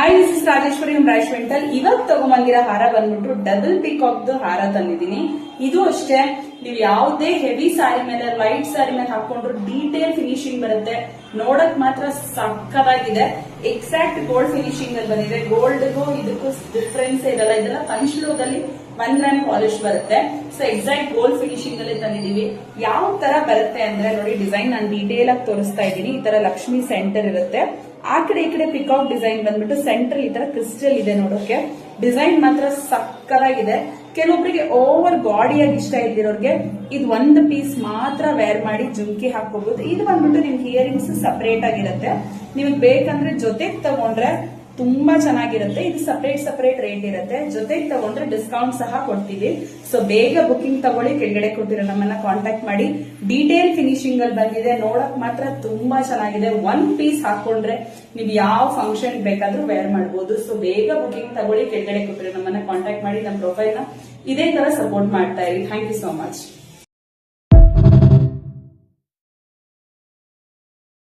Hi, this is Rajeshwari Raj mental. ಇವತ್ತು ತಗೊಂಬಂದಿರೋ ಹಾರ ಬಂದ್ಬಿಟ್ಟು ಡಬಲ್ ಪಿಕಾಕ್ ಹಾರ ತಂದಿದ್ದೀನಿ. ಇದು ಅಷ್ಟೇ, ನೀವು ಯಾವುದೇ ಹೆವಿ ಸ್ಯಾರಿ ಮೇಲೆ ಲೈಟ್ ಸ್ಯಾರಿ ಮೇಲೆ ಹಾಕೊಂಡ್ರು ಡೀಟೇಲ್ ಫಿನಿಶಿಂಗ್ ಬರುತ್ತೆ. ನೋಡಕ್ ಮಾತ್ರ ಸಕ್ಕದಾಗಿದೆ. ಎಕ್ಸಾಕ್ಟ್ ಗೋಲ್ಡ್ ಫಿನಿಶಿಂಗ್ ಅಲ್ಲಿ ಬಂದಿದೆ. ಗೋಲ್ಡ್ಗೂ ಇದಕ್ಕೂ ಡಿಫ್ರೆನ್ಸ್ ಇರಲ್ಲ. ಇದೆಲ್ಲ ಪಂಚ್ಲೋದಲ್ಲಿ 1 ಗ್ರಾಮ್ ಪಾಲಿಶ್ ಬರುತ್ತೆ. ಸೊ ಎಕ್ಸಾಕ್ಟ್ ಗೋಲ್ಡ್ ಫಿನಿಶಿಂಗ್ ಅಲ್ಲಿ ತಂದಿದೀವಿ. ಯಾವ ತರ ಬರುತ್ತೆ ಅಂದ್ರೆ ನೋಡಿ, ಡಿಸೈನ್ ನಾನು ಡೀಟೇಲ್ ಆಗಿ ತೋರಿಸ್ತಾ ಇದ್ದೀನಿ. ಈ ತರ ಲಕ್ಷ್ಮಿ ಸೆಂಟರ್ ಇರುತ್ತೆ. ಆ ಕಡೆ ಈ ಕಡೆ ಪಿಕಾಕ್ ಡಿಸೈನ್ ಬಂದ್ಬಿಟ್ಟು ಸೆಂಟರ್ ಈ ತರ ಕ್ರಿಸ್ಟಲ್ ಇದೆ. ನೋಡೋಕೆ ಡಿಸೈನ್ ಮಾತ್ರ ಸಕ್ಕದಾಗಿದೆ. ಕೆಲವೊಬ್ಬರಿಗೆ ಓವರ್ ಬಾಡಿಯಾಗಿ ಇಷ್ಟ ಇದ್ದಿರೋರ್ಗೆ ಇದು ಒಂದು ಪೀಸ್ ಮಾತ್ರ ವೇರ್ ಮಾಡಿ ಜುಮ್ಕಿ ಹಾಕೋಬಹುದು. ಇದು ಬಂದ್ಬಿಟ್ಟು ನಿಮ್ಗೆ ಇಯರಿಂಗ್ಸ್ ಸಪರೇಟ್ ಆಗಿರುತ್ತೆ. ನಿಮಗೆ ಬೇಕಂದ್ರೆ ಜೊತೆಗೆ ತಗೊಂಡ್ರೆ ತುಂಬಾ ಚೆನ್ನಾಗಿರುತ್ತೆ. ಇದು ಸಪರೇಟ್ ರೇಟ್ ಇರುತ್ತೆ. ಜೊತೆಗೆ ತಗೊಂಡ್ರೆ ಡಿಸ್ಕೌಂಟ್ ಸಹ ಕೊಡ್ತೀವಿ. ಸೊ ಬೇಗ ಬುಕಿಂಗ್ ತಗೊಳ್ಳಿ. ಕೆಳಗಡೆ ಕೊಟ್ಟಿರೋ ನಮ್ಮನ್ನ ಕಾಂಟ್ಯಾಕ್ಟ್ ಮಾಡಿ. ಡೀಟೇಲ್ ಫಿನಿಶಿಂಗ್ ಅಲ್ಲಿ ಬಂದಿದೆ. ನೋಡಕ್ ಮಾತ್ರ ತುಂಬಾ ಚೆನ್ನಾಗಿದೆ. 1 ಪೀಸ್ ಹಾಕೊಂಡ್ರೆ ನೀವು ಯಾವ ಫಂಕ್ಷನ್ ಬೇಕಾದ್ರೂ ವೇರ್ ಮಾಡಬಹುದು. ಸೊ ಬೇಗ ಬುಕಿಂಗ್ ತಗೊಳ್ಳಿ. ಕೆಳಗಡೆ ಕೊಟ್ಟಿರೋ ನಮ್ಮನ್ನ ಕಾಂಟ್ಯಾಕ್ಟ್ ಮಾಡಿ. ನಮ್ಮ ಪ್ರೊಫೈಲ್ ನ ಇದೇ ತರ ಸಪೋರ್ಟ್ ಮಾಡ್ತಾ ಇರಿ. Thank you so much.